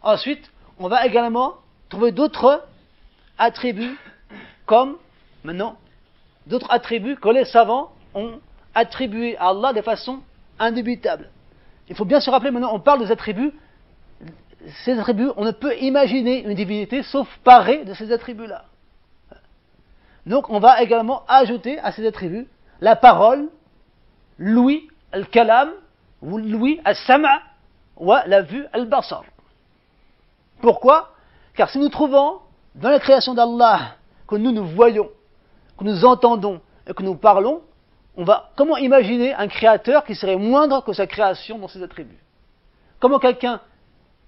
Ensuite, on va également trouver d'autres attributs, comme maintenant, d'autres attributs que les savants ont attribués à Allah de façon indubitable. Il faut bien se rappeler, maintenant, on parle des attributs. Ces attributs, on ne peut imaginer une divinité sauf parée de ces attributs-là. Donc, on va également ajouter à ces attributs la parole, l'ouïe, le kalam, ou l'ouïe, al-sam'a, ou la vue, al-basar. Pourquoi? Car si nous trouvons dans la création d'Allah que nous voyons, que nous entendons et que nous parlons, comment imaginer un créateur qui serait moindre que sa création dans ses attributs? Comment quelqu'un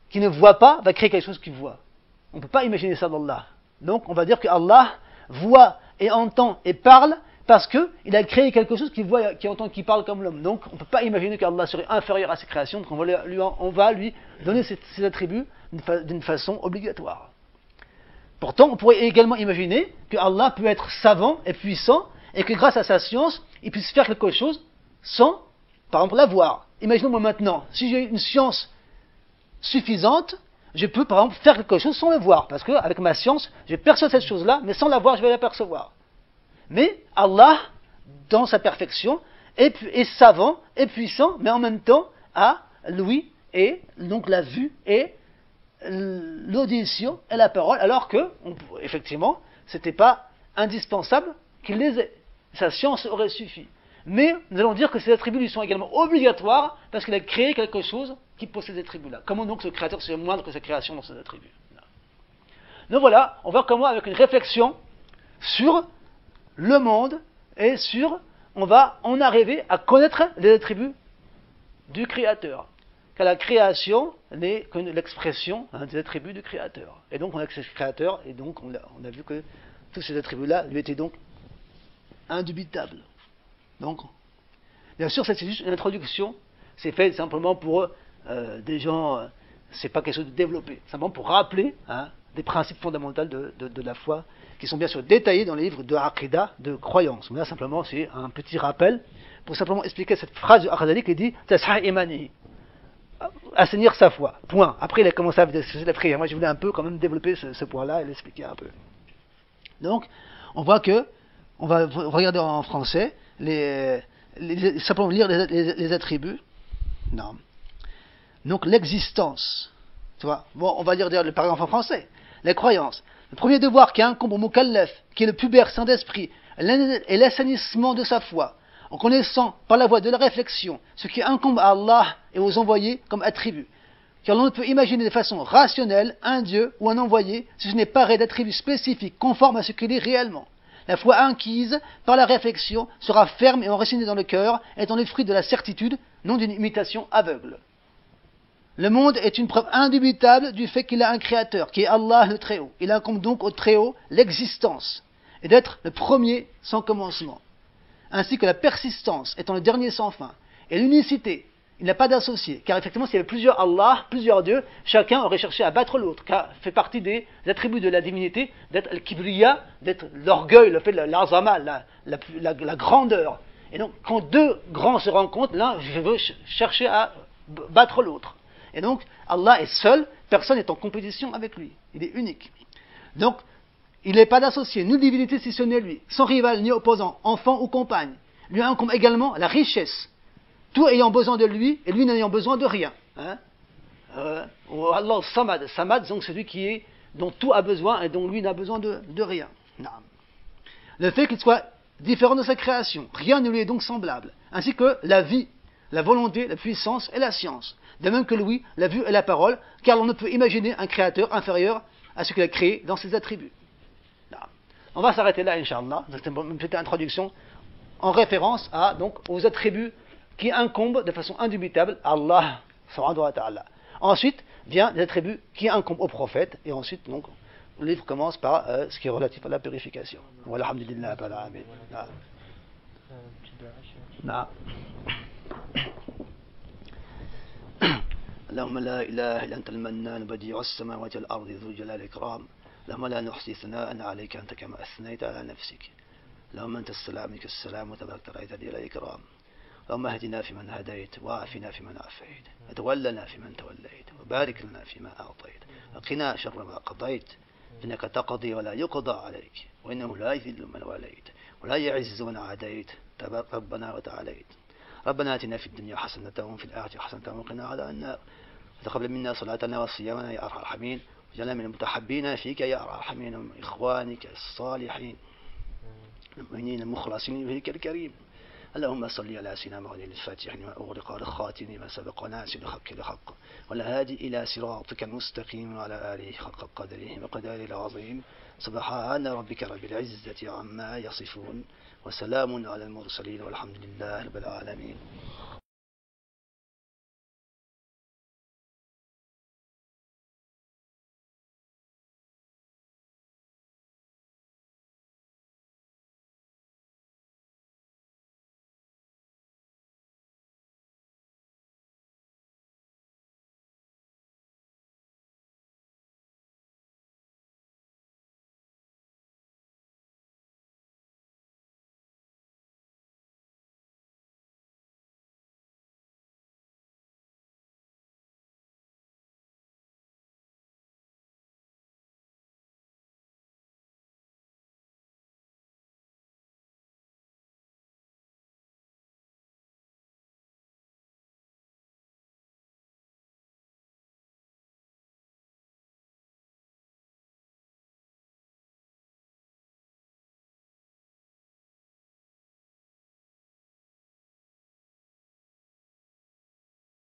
qui ne voit pas va créer quelque chose qu'il voit? On ne peut pas imaginer ça d'Allah. Donc on va dire que Allah voit et entend et parle parce qu'il a créé quelque chose qui voit, qui entend, qui parle comme l'homme. Donc on ne peut pas imaginer qu'Allah serait inférieur à ses créations, donc on va lui donner ces attributs d'une façon obligatoire. Pourtant, on pourrait également imaginer que Allah peut être savant et puissant et que grâce à sa science, il puisse faire quelque chose sans, par exemple, la voir. Imaginons-moi maintenant, si j'ai une science suffisante, je peux par exemple faire quelque chose sans le voir, parce qu'avec ma science, je perçois cette chose-là, mais sans la voir, je vais l'apercevoir. Mais Allah, dans sa perfection, est savant, est puissant, mais en même temps a l'ouïe et donc la vue et l'audition et la parole, alors que, effectivement, c'était pas indispensable qu'il les ait. Sa science aurait suffi. Mais nous allons dire que ces attributs lui sont également obligatoires parce qu'il a créé quelque chose qui possède ces attributs-là. Comment donc ce créateur serait moindre que sa création dans ces attributs? Donc voilà, on va comment avec une réflexion sur le monde et on va en arriver à connaître les attributs du créateur. Car la création n'est que l'expression des attributs du créateur. Et donc on a que ce créateur, et donc on a vu que tous ces attributs-là lui étaient donc indubitables. Donc, bien sûr, c'est juste une introduction, c'est fait simplement pour des gens, c'est pas quelque chose de développé, simplement pour rappeler des principes fondamentaux de la foi, qui sont bien sûr détaillés dans les livres de Aqidah, de croyance. Mais là, simplement, c'est un petit rappel pour simplement expliquer cette phrase de Al-Ghazali qui dit « Tasha imani » assainir sa foi, point. Après, il a commencé à faire la prière. Moi, je voulais un peu quand même développer ce point-là et l'expliquer un peu. Donc, on voit que, on va regarder en français, simplement lire les attributs. Non. Donc, l'existence. Tu vois, bon, on va dire le paragraphe en français. Les croyances. Le premier devoir qui incombe au mukallaf, qui est le pubère saint d'esprit, est l'assainissement de sa foi, en connaissant par la voie de la réflexion ce qui incombe à Allah et aux envoyés comme attribut. Car l'on ne peut imaginer de façon rationnelle un Dieu ou un envoyé si ce n'est paré d'attributs spécifiques conformes à ce qu'il est réellement. La foi acquise par la réflexion sera ferme et enracinée dans le cœur, étant le fruit de la certitude, non d'une imitation aveugle. Le monde est une preuve indubitable du fait qu'il a un créateur, qui est Allah le Très-Haut. Il incombe donc au Très-Haut l'existence, et d'être le premier sans commencement, ainsi que la persistance étant le dernier sans fin, et l'unicité. Il n'a pas d'associé, car effectivement, s'il y avait plusieurs Allah, plusieurs dieux, chacun aurait cherché à battre l'autre, car fait partie des attributs de la divinité, d'être al-kibriya, d'être l'orgueil, le fait de l'azama, la grandeur. Et donc, quand deux grands se rencontrent, l'un veut chercher à battre l'autre. Et donc, Allah est seul, personne n'est en compétition avec lui. Il est unique. Donc, il n'est pas d'associé, nulle divinité si ce n'est lui, sans rival ni opposant, enfant ou compagne. Lui incombe également la richesse, tout ayant besoin de lui et lui n'ayant besoin de rien. Allah Samad, Samad, donc celui dont tout a besoin et dont lui n'a besoin de rien. Non. Le fait qu'il soit différent de sa création, rien ne lui est donc semblable, ainsi que la vie, la volonté, la puissance et la science. De même que l'ouïe, la vue et la parole, car on ne peut imaginer un créateur inférieur à ce qu'il a créé dans ses attributs. Non. On va s'arrêter là, Inch'Allah. C'était une petite introduction en référence aux attributs qui incombent de façon indubitable à Allah subhanahu wa ta'ala. Ensuite vient les attributs qui incombent au prophète, et ensuite donc le livre commence par ce qui est relatif à la purification. Walhamdulillah. اللهم لا إله إلا أنت المنان بديع السماوات والأرض ذو الجلال والإكرام اللهم لا نحصي ثناء عليك أنت كما أثنيت على نفسك اللهم أنت السلام منك السلام وتبارك رأيت دي الإكرام اللهم اهدنا فيمن هديت وعافنا فيمن عافيت وتولنا فيمن توليت وبارك لنا فيما أعطيت وقنا شر ما قضيت، إنك تقضي ولا يقضى عليك، وإنه لا يذل من واليت ولا يعز من عاديت، تبارك ربنا وتعاليت. ربنا آتنا في الدنيا حسنة وفي الآخرة حسنة وقنا عذاب النار، وتقبل منا صلاتنا وصيامنا يا أرحم الراحمين، وجعلنا من المتحبين فيك يا أرحم الراحمين، ومن إخوانك الصالحين المؤمنين المخلصين فيك الكريم. اللهم صل على سيدنا محمد الفاتح لما أغلق والخاتم لما سبق وناصر الحق لحق والهادي إلى صراطك المستقيم، وعلى آله حق قدره وقدره العظيم. سبحان ربك رب العزة عما يصفون، وسلام على المرسلين، والحمد لله رب العالمين.